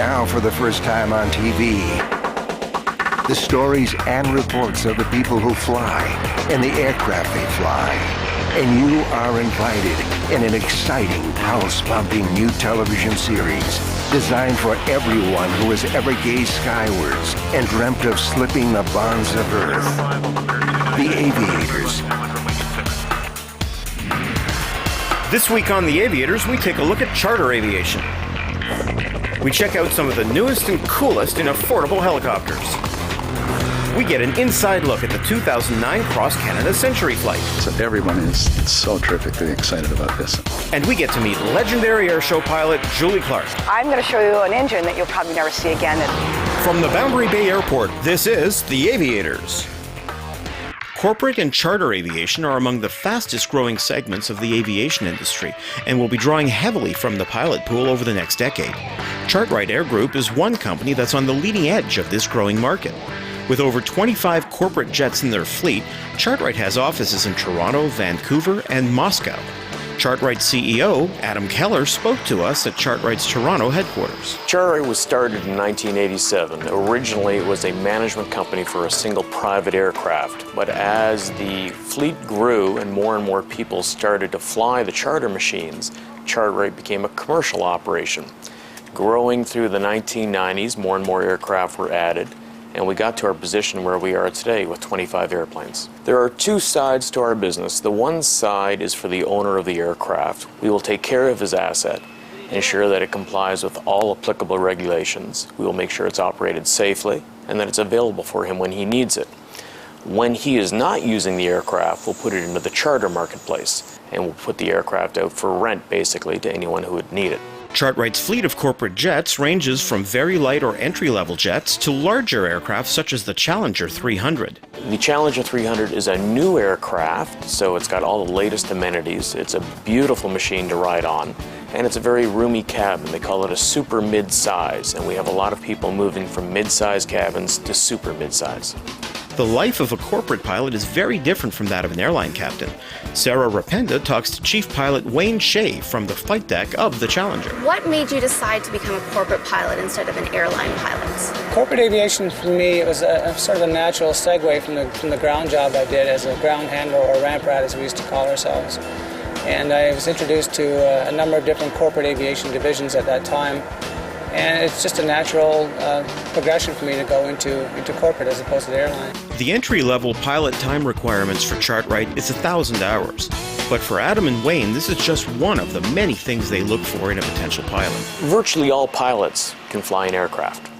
now for the first time on TV. The stories and reports of the people who fly and the aircraft they fly. And you are invited in an exciting, pulse-pumping new television series designed for everyone who has ever gazed skywards and dreamt of slipping the bonds of Earth. The Aviators. This week on The Aviators, we take a look at charter aviation. We check out some of the newest and coolest in affordable helicopters. We get an inside look at the 2009 Cross Canada Century flight. So everyone is so terrifically excited about this. And we get to meet legendary airshow pilot Julie Clark. I'm going to show you an engine that you'll probably never see again. From the Boundary Bay Airport, this is The Aviators. Corporate and charter aviation are among the fastest growing segments of the aviation industry and will be drawing heavily from the pilot pool over the next decade. Chartrite Air Group is one company that's on the leading edge of this growing market. With over 25 corporate jets in their fleet, Chartrite has offices in Toronto, Vancouver, and Moscow. Chartrite CEO Adam Keller spoke to us at Chartrite's Toronto headquarters. Chartrite was started in 1987. Originally, it was a management company for a single private aircraft. But as the fleet grew and more people started to fly the charter machines, Chartrite became a commercial operation. Growing through the 1990s, more and more aircraft were added, and we got to our position where we are today with 25 airplanes. There are two sides to our business. The one side is for the owner of the aircraft. We will take care of his asset, ensure that it complies with all applicable regulations. We will make sure it's operated safely and that it's available for him when he needs it. When he is not using the aircraft, we'll put it into the charter marketplace and we'll put the aircraft out for rent basically to anyone who would need it. Chartrite's fleet of corporate jets ranges from very light or entry-level jets to larger aircraft such as the Challenger 300. The Challenger 300 is a new aircraft, so it's got all the latest amenities. It's a beautiful machine to ride on, and it's a very roomy cabin. They call it a super mid-size, and we have a lot of people moving from mid-size cabins to super mid-size. The life of a corporate pilot is very different from that of an airline captain. Sarah Rapenda talks to Chief Pilot Wayne Shea from the flight deck of the Challenger. What made you decide to become a corporate pilot instead of an airline pilot? Corporate aviation for me, it was a sort of a natural segue from the ground job I did as a ground handler, or ramp rat as we used to call ourselves. And I was introduced to a number of different corporate aviation divisions at that time. And it's just a natural progression for me to go into corporate as opposed to the airline. The entry-level pilot time requirements for Chartrite is 1,000 hours. But for Adam and Wayne, this is just one of the many things they look for in a potential pilot. Virtually all pilots can fly an aircraft.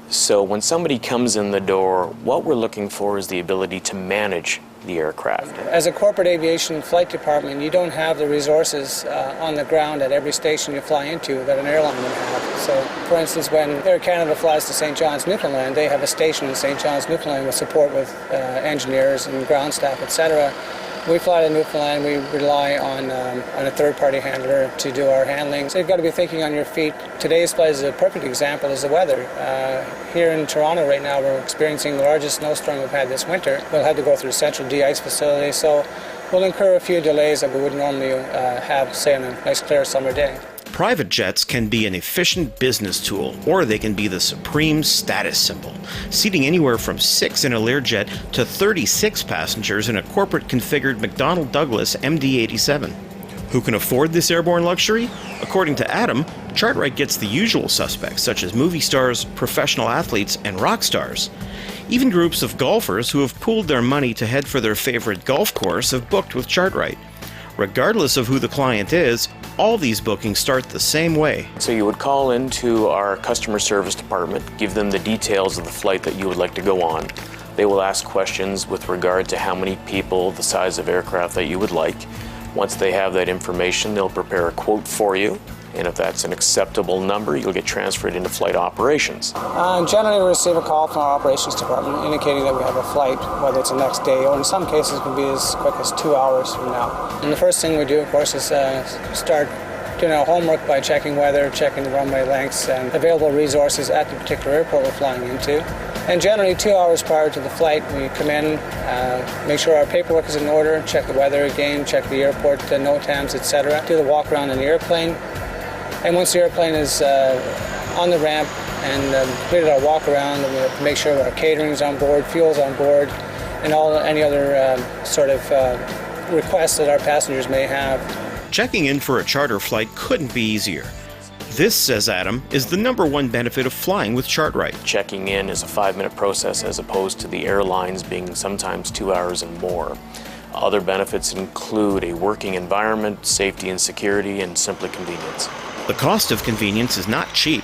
So when somebody comes in the door, what we're looking for is the ability to manage the aircraft. As a corporate aviation flight department, you don't have the resources on the ground at every station you fly into that an airline would have. So, for instance, when Air Canada flies to St. John's, Newfoundland, they have a station in St. John's, Newfoundland with support with engineers and ground staff, etc. We fly to Newfoundland, we rely on a third-party handler to do our handling. So you've got to be thinking on your feet. Today's flight is a perfect example is the weather. Here in Toronto right now, we're experiencing the largest snowstorm we've had this winter. We'll have to go through the central de-ice facility, so we'll incur a few delays that we would normally have, say, on a nice clear summer day. Private jets can be an efficient business tool, or they can be the supreme status symbol, seating anywhere from 6 in a Learjet to 36 passengers in a corporate-configured McDonnell Douglas MD-87. Who can afford this airborne luxury? According to Adam, Chartrite gets the usual suspects, such as movie stars, professional athletes, and rock stars. Even groups of golfers who have pooled their money to head for their favorite golf course have booked with Chartrite. Regardless of who the client is, all these bookings start the same way. So you would call into our customer service department, give them the details of the flight that you would like to go on. They will ask questions with regard to how many people, the size of aircraft that you would like. Once they have that information, they'll prepare a quote for you. And if that's an acceptable number, you'll get transferred into flight operations. Generally, we receive a call from our operations department indicating that we have a flight, whether it's the next day or in some cases it can be as quick as 2 hours from now. And the first thing we do, of course, is start doing our homework by checking weather, checking the runway lengths and available resources at the particular airport we're flying into. And generally 2 hours prior to the flight, we come in, make sure our paperwork is in order, check the weather again, check the airport, the NOTAMs, etc. Do the walk around in the airplane. And once the airplane is on the ramp and completed our walk around, and we have to make sure that our catering is on board, fuel's on board, and any other sort of requests that our passengers may have. Checking in for a charter flight couldn't be easier. This, says Adam, is the #1 benefit of flying with Chartrite. Checking in is a 5-minute process as opposed to the airlines being sometimes 2 hours and more. Other benefits include a working environment, safety and security, and simply convenience. The cost of convenience is not cheap.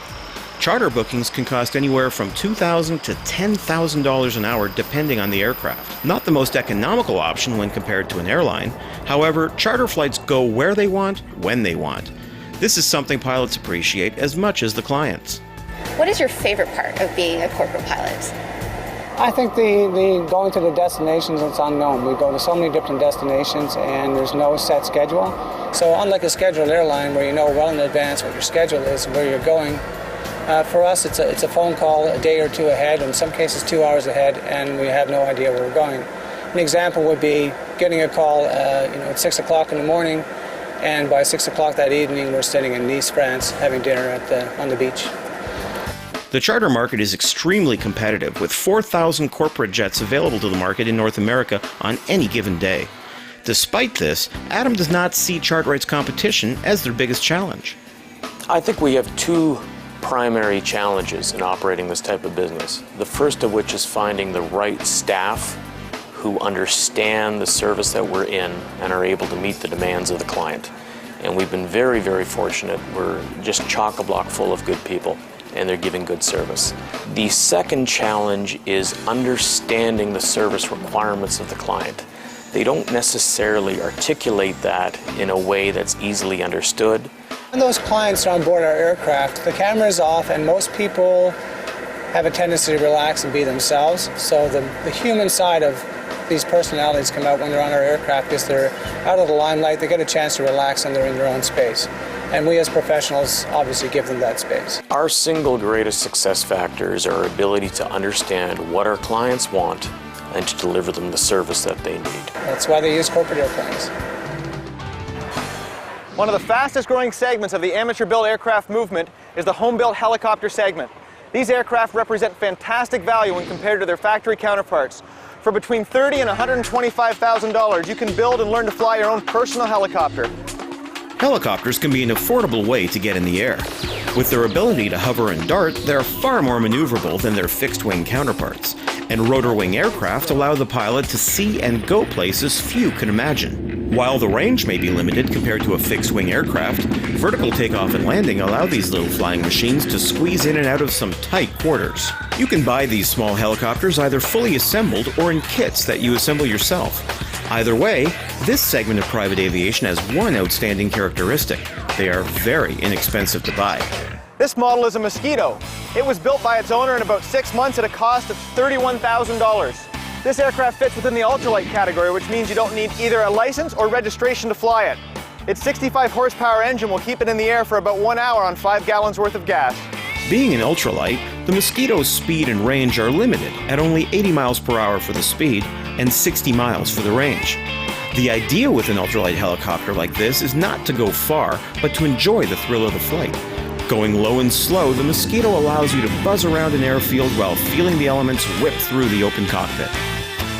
Charter bookings can cost anywhere from $2,000 to $10,000 an hour depending on the aircraft. Not the most economical option when compared to an airline. However, charter flights go where they want, when they want. This is something pilots appreciate as much as the clients. What is your favorite part of being a corporate pilot? I think the going to the destinations, it's unknown. We go to so many different destinations and there's no set schedule. So unlike a scheduled airline where you know well in advance what your schedule is and where you're going, for us it's a phone call a day or two ahead, in some cases 2 hours ahead, and we have no idea where we're going. An example would be getting a call at 6 o'clock in the morning, and by 6 o'clock that evening we're sitting in Nice, France, having dinner on the beach. The charter market is extremely competitive, with 4,000 corporate jets available to the market in North America on any given day. Despite this, Adam does not see Chartrite's competition as their biggest challenge. I think we have two primary challenges in operating this type of business. The first of which is finding the right staff who understand the service that we're in and are able to meet the demands of the client. And we've been very, very fortunate. We're just chock-a-block full of good people, and they're giving good service. The second challenge is understanding the service requirements of the client. They don't necessarily articulate that in a way that's easily understood. When those clients are on board our aircraft, the camera is off and most people have a tendency to relax and be themselves. So the human side of these personalities come out when they're on our aircraft because they're out of the limelight, they get a chance to relax and they're in their own space. And we as professionals obviously give them that space. Our single greatest success factor is our ability to understand what our clients want and to deliver them the service that they need. That's why they use corporate airplanes. One of the fastest growing segments of the amateur-built aircraft movement is the home-built helicopter segment. These aircraft represent fantastic value when compared to their factory counterparts. For between $30,000 and $125,000, you can build and learn to fly your own personal helicopter. Helicopters can be an affordable way to get in the air. With their ability to hover and dart, they're far more maneuverable than their fixed-wing counterparts, and rotor-wing aircraft allow the pilot to see and go places few can imagine. While the range may be limited compared to a fixed-wing aircraft, vertical takeoff and landing allow these little flying machines to squeeze in and out of some tight quarters. You can buy these small helicopters either fully assembled or in kits that you assemble yourself. Either way, this segment of private aviation has one outstanding characteristic. They are very inexpensive to buy. This model is a Mosquito. It was built by its owner in about 6 months at a cost of $31,000. This aircraft fits within the ultralight category, which means you don't need either a license or registration to fly it. Its 65 horsepower engine will keep it in the air for about 1 hour on 5 gallons worth of gas. Being an ultralight, the Mosquito's speed and range are limited at only 80 miles per hour for the speed and 60 miles for the range. The idea with an ultralight helicopter like this is not to go far, but to enjoy the thrill of the flight. Going low and slow, the Mosquito allows you to buzz around an airfield while feeling the elements whip through the open cockpit.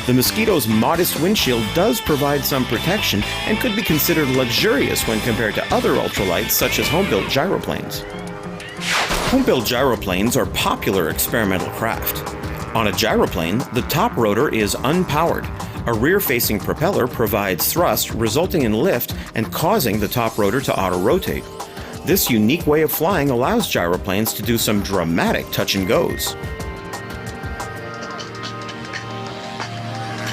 The Mosquito's modest windshield does provide some protection and could be considered luxurious when compared to other ultralights such as home-built gyroplanes. Home-built gyroplanes are popular experimental craft. On a gyroplane, the top rotor is unpowered. A rear-facing propeller provides thrust, resulting in lift and causing the top rotor to auto-rotate. This unique way of flying allows gyroplanes to do some dramatic touch-and-goes.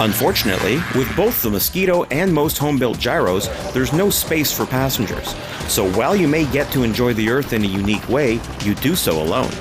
Unfortunately, with both the Mosquito and most home-built gyros, there's no space for passengers. So while you may get to enjoy the Earth in a unique way, you do so alone.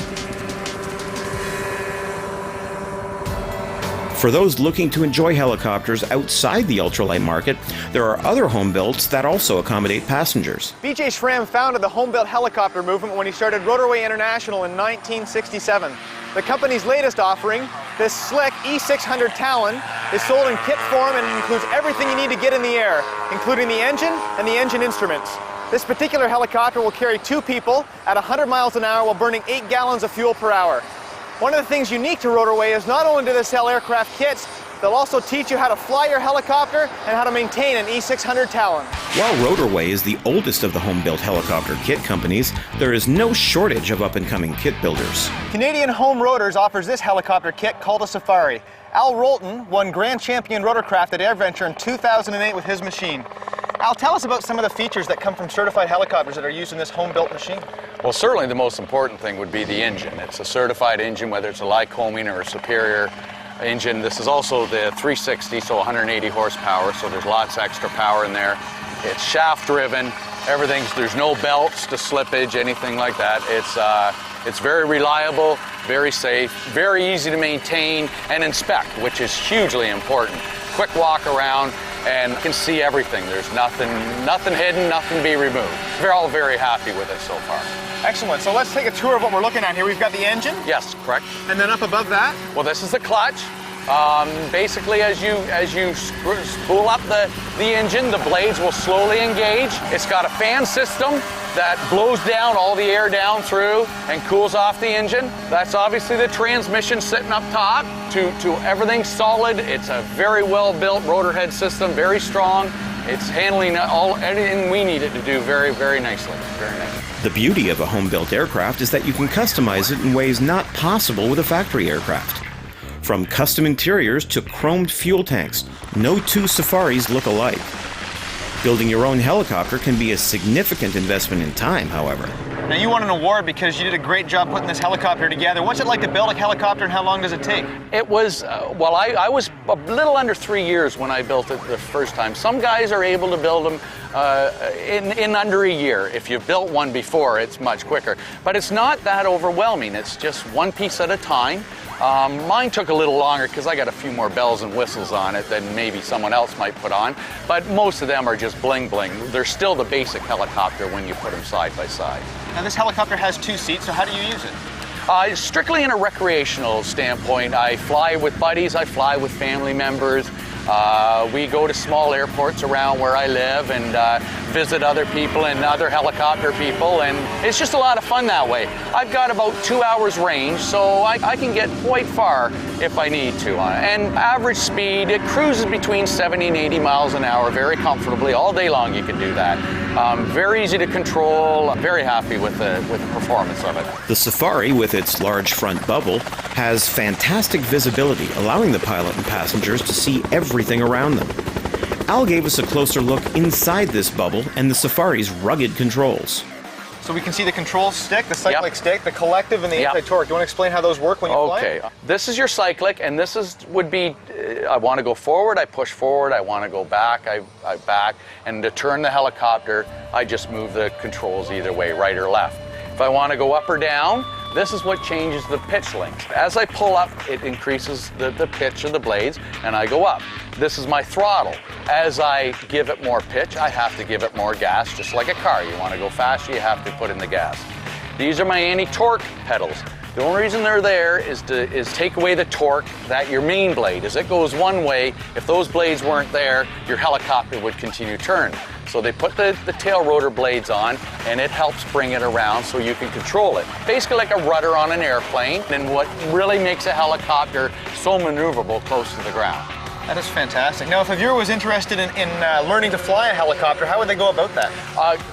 For those looking to enjoy helicopters outside the ultralight market, there are other home-builts that also accommodate passengers. B.J. Schramm founded the home-built helicopter movement when he started Rotorway International in 1967. The company's latest offering, this slick E600 Talon, is sold in kit form and includes everything you need to get in the air, including the engine and the engine instruments. This particular helicopter will carry 2 people at 100 miles an hour while burning 8 gallons of fuel per hour. One of the things unique to Rotorway is not only do they sell aircraft kits, they'll also teach you how to fly your helicopter and how to maintain an E600 Talon. While Rotorway is the oldest of the home-built helicopter kit companies, there is no shortage of up-and-coming kit builders. Canadian Home Rotors offers this helicopter kit called a Safari. Al Rolton won Grand Champion Rotorcraft at AirVenture in 2008 with his machine. Al, tell us about some of the features that come from certified helicopters that are used in this home-built machine. Well, certainly the most important thing would be the engine. It's a certified engine, whether it's a Lycoming or a Superior engine. This is also the 360, so 180 horsepower, so there's lots of extra power in there. It's shaft-driven. There's no belts to slippage, anything like that. It's very reliable, very safe, very easy to maintain and inspect, which is hugely important. Quick walk around, and you can see everything. There's nothing hidden, nothing to be removed. We're all very happy with it so far. Excellent. So let's take a tour of what we're looking at here. We've got the engine. Yes, correct. And then up above that? Well, this is the clutch. Basically, as you spool up the engine, the blades will slowly engage. It's got a fan system that blows down all the air down through and cools off the engine. That's obviously the transmission sitting up top to everything solid. It's a very well-built rotor head system, very strong. It's handling anything we need it to do very, very nicely. Very nice. The beauty of a home-built aircraft is that you can customize it in ways not possible with a factory aircraft. From custom interiors to chromed fuel tanks, no 2 Safaris look alike. Building your own helicopter can be a significant investment in time, however. Now, you won an award because you did a great job putting this helicopter together. What's it like to build a helicopter, and how long does it take? It was, I was a little under 3 years when I built it the first time. Some guys are able to build them in under a year. If you've built one before, it's much quicker. But it's not that overwhelming. It's just one piece at a time. Mine took a little longer because I got a few more bells and whistles on it than maybe someone else might put on, but most of them are just bling bling. They're still the basic helicopter when you put them side by side. Now, this helicopter has 2 seats, so how do you use it? Strictly in a recreational standpoint. I fly with buddies, I fly with family members. We go to small airports around where I live and visit other people and other helicopter people, and it's just a lot of fun that way. I've got about 2 hours range, so I can get quite far if I need to. And average speed, it cruises between 70 and 80 miles an hour very comfortably. All day long you can do that. Very easy to control. Very happy with the performance of it. The Safari, with its large front bubble, has fantastic visibility, allowing the pilot and passengers to see everything around them. Al gave us a closer look inside this bubble and the Safari's rugged controls. So we can see the control stick, the cyclic stick, the collective, and the anti-torque. Do you want to explain how those work when you fly? Okay. This is your cyclic, and this would be, I want to go forward, I push forward, I want to go back, I back. And to turn the helicopter, I just move the controls either way, right or left. If I want to go up or down, this is what changes the pitch length. As I pull up, it increases the pitch of the blades, and I go up. This is my throttle. As I give it more pitch, I have to give it more gas, just like a car. You want to go faster, you have to put in the gas. These are my anti-torque pedals. The only reason they're there is take away the torque that your main blade. As it goes one way, if those blades weren't there, your helicopter would continue to turn. So they put the tail rotor blades on, and it helps bring it around so you can control it. Basically like a rudder on an airplane, and what really makes a helicopter so maneuverable close to the ground. That is fantastic. Now, if a viewer was interested in learning to fly a helicopter, how would they go about that?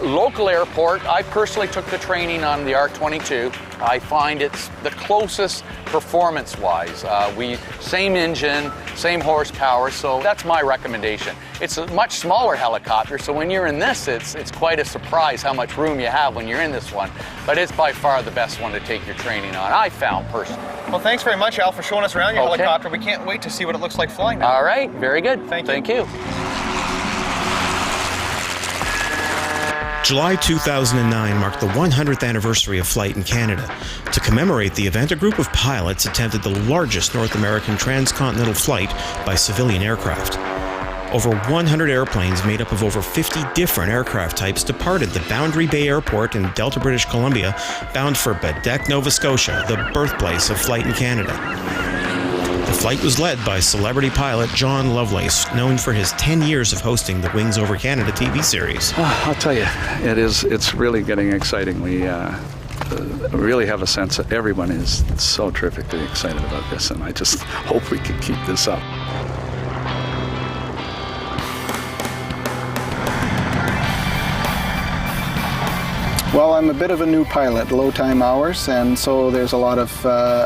Local airport. I personally took the training on the R-22. I find it's the closest performance-wise. Same engine, same horsepower, so that's my recommendation. It's a much smaller helicopter, so when you're in this, it's quite a surprise how much room you have when you're in this one. But it's by far the best one to take your training on, I found personally. Well, thanks very much, Al, for showing us around your helicopter. We can't wait to see what it looks like flying now. All right, very good. Thank you. July 2009 marked the 100th anniversary of flight in Canada. To commemorate the event, a group of pilots attempted the largest North American transcontinental flight by civilian aircraft. Over 100 airplanes made up of over 50 different aircraft types departed the Boundary Bay Airport in Delta, British Columbia, bound for Baddeck, Nova Scotia, the birthplace of flight in Canada. The flight was led by celebrity pilot John Lovelace, known for his 10 years of hosting the Wings Over Canada TV series. I'll tell you, it's really getting exciting. We really have a sense that everyone is so terrifically excited about this, and I just hope we can keep this up. Well, I'm a bit of a new pilot, low time hours, and so there's a lot of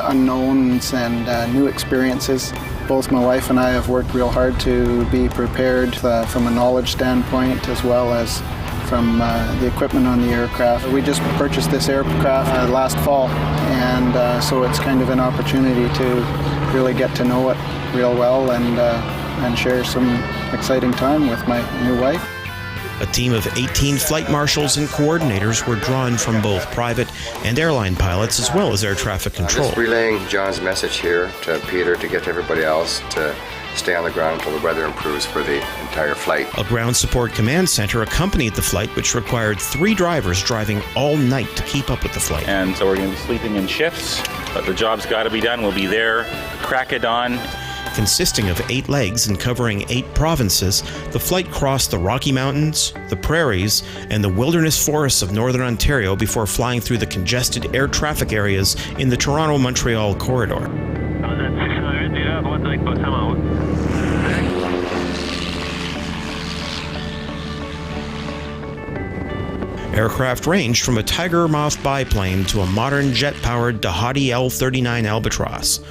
unknowns and new experiences. Both my wife and I have worked real hard to be prepared from a knowledge standpoint as well as from the equipment on the aircraft. We just purchased this aircraft last fall, and so it's kind of an opportunity to really get to know it real well and share some exciting time with my new wife. A team of 18 flight marshals and coordinators were drawn from both private and airline pilots as well as air traffic control. Just relaying John's message here to Peter to get to everybody else to stay on the ground until the weather improves for the entire flight. A ground support command center accompanied the flight, which required 3 drivers driving all night to keep up with the flight. And so we're going to be sleeping in shifts, but the job's got to be done. We'll be there, crack of dawn. Consisting of 8 legs and covering 8 provinces, the flight crossed the Rocky Mountains, the prairies, and the wilderness forests of northern Ontario before flying through the congested air traffic areas in the Toronto-Montreal corridor. Aircraft ranged from a Tiger Moth biplane to a modern jet-powered Dahati L-39 Albatross.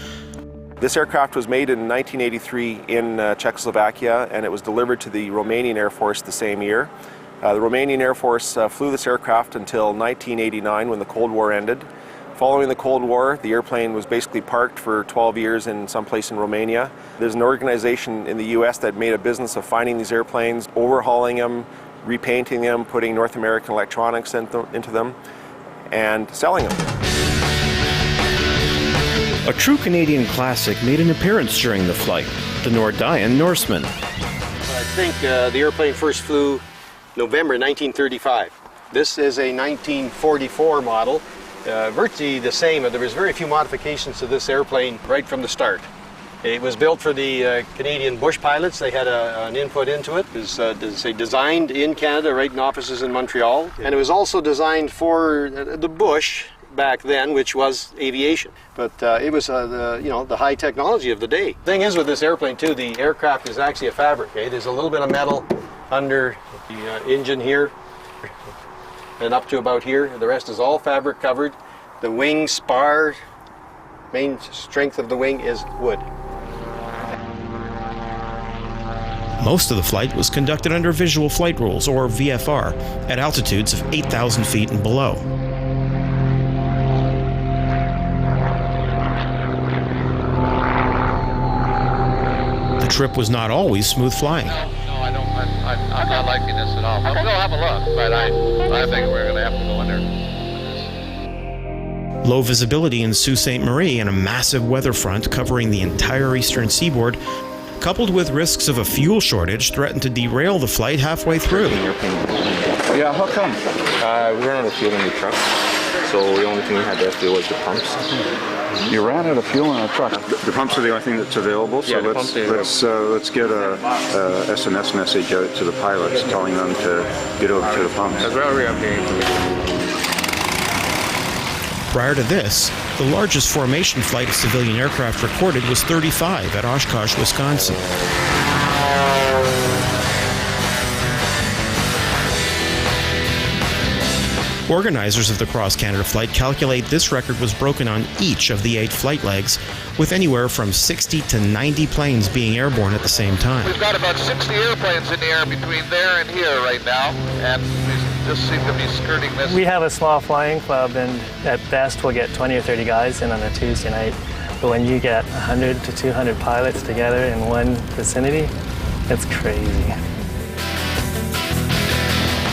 This aircraft was made in 1983 in Czechoslovakia, and it was delivered to the Romanian Air Force the same year. The Romanian Air Force flew this aircraft until 1989 when the Cold War ended. Following the Cold War, the airplane was basically parked for 12 years in some place in Romania. There's an organization in the US that made a business of finding these airplanes, overhauling them, repainting them, putting North American electronics into them, and selling them. A true Canadian classic made an appearance during the flight, the Nordian Norseman. I think the airplane first flew November 1935. This is a 1944 model, virtually the same. There was very few modifications to this airplane right from the start. It was built for the Canadian bush pilots. They had an input into it. It was designed in Canada, right in offices in Montreal. And it was also designed for the bush back then, which was aviation. But it was the high technology of the day. Thing is with this airplane too, the aircraft is actually a fabric. Okay? There's a little bit of metal under the engine here and up to about here. The rest is all fabric covered. The wing spar, main strength of the wing is wood. Most of the flight was conducted under visual flight rules, or VFR, at altitudes of 8,000 feet and below. The trip was not always smooth flying. No, I don't. I'm not liking this at all. We'll go have a look, but I think we're going to have to go in there. Low visibility in Sault Ste. Marie and a massive weather front covering the entire eastern seaboard, coupled with risks of a fuel shortage, threatened to derail the flight halfway through. Yeah, how come? We ran out of fuel in the truck, so the only thing we had left was the pumps. You ran out of fuel in a truck? The pumps are the only thing that's available, so yeah, let's get a SMS message out to the pilots telling them to get over to the pumps. That's where we are being. Prior to this, the largest formation flight of civilian aircraft recorded was 35 at Oshkosh, Wisconsin. Organizers of the Cross Canada flight calculate this record was broken on each of the 8 flight legs, with anywhere from 60 to 90 planes being airborne at the same time. We've got about 60 airplanes in the air between there and here right now, and we just seem to be skirting this. We have a small flying club, and at best we'll get 20 or 30 guys in on a Tuesday night. But when you get 100 to 200 pilots together in one vicinity, it's crazy.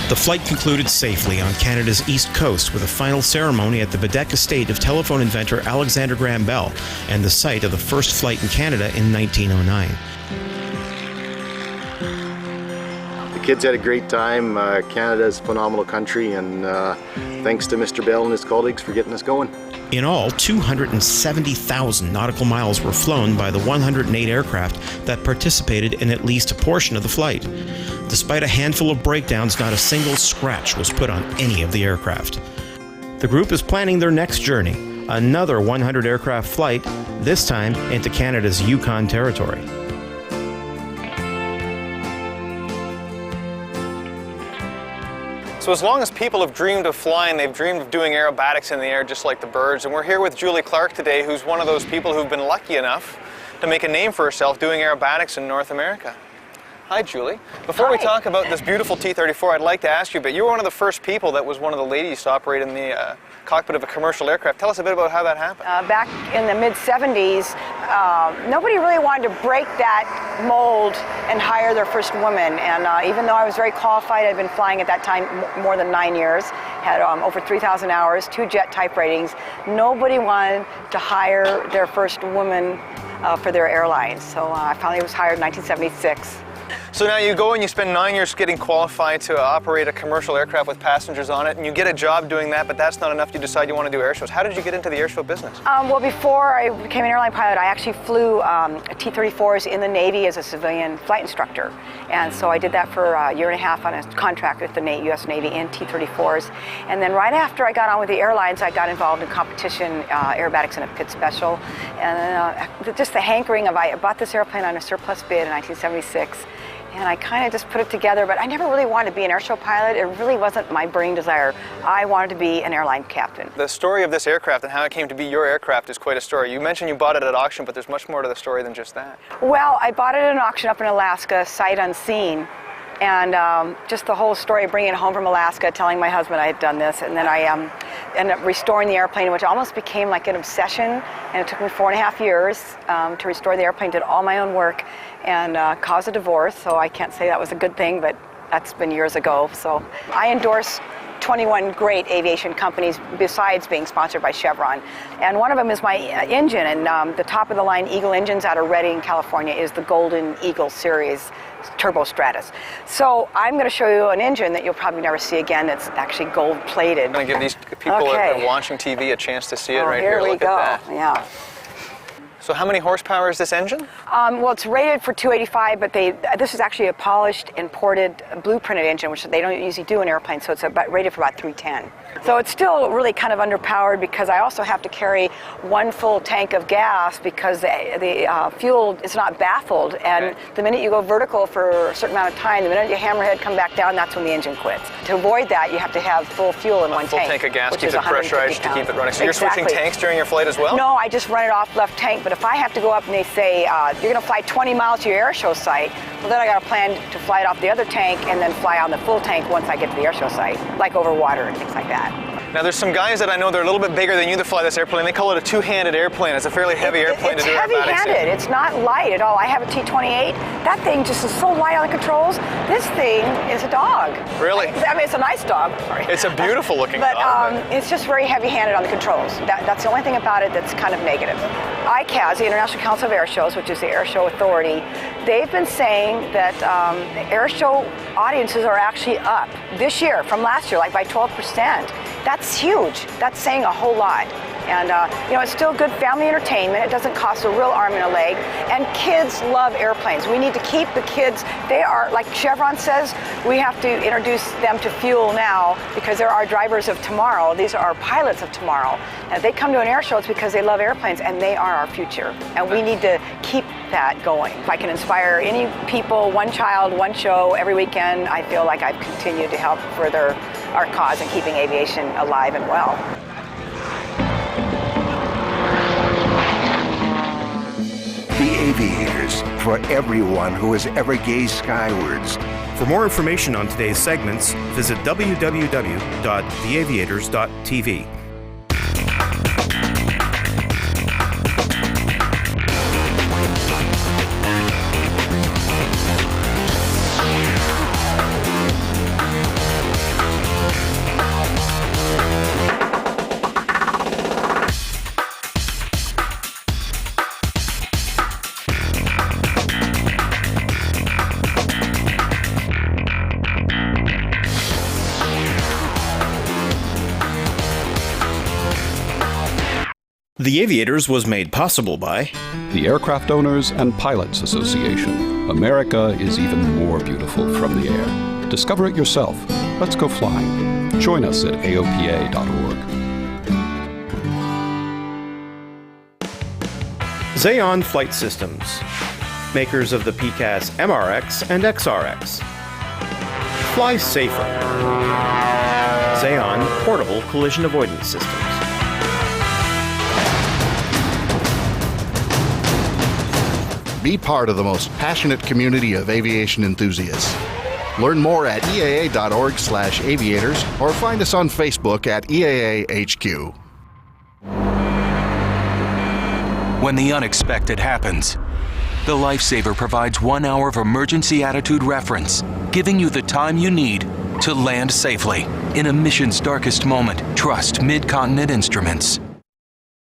The flight concluded safely on Canada's east coast with a final ceremony at the Bedeck estate of telephone inventor Alexander Graham Bell and the site of the first flight in Canada in 1909. The kids had a great time. Canada's a phenomenal country, and thanks to Mr. Bell and his colleagues for getting us going. In all, 270,000 nautical miles were flown by the 108 aircraft that participated in at least a portion of the flight. Despite a handful of breakdowns, not a single scratch was put on any of the aircraft. The group is planning their next journey, another 100 aircraft flight, this time into Canada's Yukon Territory. So as long as people have dreamed of flying, they've dreamed of doing aerobatics in the air just like the birds. And we're here with Julie Clark today, who's one of those people who've been lucky enough to make a name for herself doing aerobatics in North America. Hi, Julie. Before we talk about this beautiful T-34, I'd like to ask you, but you were one of the first people that was one of the ladies to operate in the cockpit of a commercial aircraft. Tell us a bit about how that happened. Back in the mid-70s, nobody really wanted to break that mold and hire their first woman. And even though I was very qualified, I'd been flying at that time more than 9 years, had over 3,000 hours, 2 jet type ratings. Nobody wanted to hire their first woman for their airlines. So I finally was hired in 1976. So now you go and you spend 9 years getting qualified to operate a commercial aircraft with passengers on it, and you get a job doing that, but that's not enough. You decide you want to do air shows. How did you get into the air show business? Well, before I became an airline pilot, I actually flew T-34s in the Navy as a civilian flight instructor. And so I did that for a year and a half on a contract with the U.S. Navy in T-34s. And then right after I got on with the airlines, I got involved in competition, aerobatics in a pit special. And just the hankering of, I bought this airplane on a surplus bid in 1976. And I kind of just put it together, but I never really wanted to be an airshow pilot. It really wasn't my burning desire. I wanted to be an airline captain. The story of this aircraft and how it came to be your aircraft is quite a story. You mentioned you bought it at auction, but there's much more to the story than just that. Well, I bought it at an auction up in Alaska, sight unseen. And just the whole story of bringing it home from Alaska, telling my husband I had done this, and then I ended up restoring the airplane, which almost became like an obsession, and it took me 4.5 years to restore the airplane. Did all my own work and caused a divorce, so I can't say that was a good thing, but that's been years ago. So I endorse 21 great aviation companies besides being sponsored by Chevron. And one of them is my engine, and the top of the line Eagle engines out of Redding, California is the Golden Eagle Series Turbo Stratus. So I'm going to show you an engine that you'll probably never see again. It's actually gold plated. I'm going to give these people that are watching TV a chance to see it right here. Look at that. Yeah. So how many horsepower is this engine? Well, it's rated for 285, but this is actually a polished, imported, blueprinted engine, which they don't usually do in airplanes, so it's rated for about 310. So it's still really kind of underpowered because I also have to carry 1 full tank of gas because the fuel is not baffled, and the minute you go vertical for a certain amount of time, the minute your hammerhead come back down, that's when the engine quits. To avoid that, you have to have full fuel in one tank. Full tank of gas keeps it pressurized to keep it running. So you're switching tanks during your flight as well? No, I just run it off left tank, but if I have to go up and they say, you're going to fly 20 miles to your air show site, well then I got a plan to fly it off the other tank and then fly on the full tank once I get to the air show site, like over water and things like that. Now there's some guys that I know, they're a little bit bigger than you that fly this airplane. They call it a two-handed airplane. It's a fairly heavy airplane to do aerobatics in. It's heavy-handed. It's not light at all. I have a T-28. That thing just is so light on the controls. This thing is a dog. Really? I mean, it's a nice dog. It's a beautiful looking dog. But it's just very heavy-handed on the controls. That's the only thing about it that's kind of negative. ICAS, the International Council of Air Shows, which is the air show authority, they've been saying that air show audiences are actually up this year from last year, like by 12%. That's huge. That's saying a whole lot. And it's still good family entertainment. It doesn't cost a real arm and a leg. And kids love airplanes. We need to keep the kids. They are, like Chevron says, we have to introduce them to fuel now because they're our drivers of tomorrow. These are our pilots of tomorrow. And if they come to an air show, it's because they love airplanes and they are our future. And we need to keep that going. If I can inspire any people, one child, one show every weekend, I feel like I've continued to help further our cause in keeping aviation alive and well. The Aviators, for everyone who has ever gazed skywards. For more information on today's segments, visit www.theaviators.tv. The Aviators was made possible by the Aircraft Owners and Pilots Association. America is even more beautiful from the air. Discover it yourself. Let's go flying. Join us at aopa.org. Xeon Flight Systems, makers of the PCAS MRX and XRX. Fly safer. Xeon Portable Collision Avoidance Systems. Be part of the most passionate community of aviation enthusiasts. Learn more at eaa.org/aviators or find us on Facebook at EAA-HQ. When the unexpected happens, the Lifesaver provides 1 hour of emergency attitude reference, giving you the time you need to land safely. In a mission's darkest moment, trust Mid-Continent Instruments.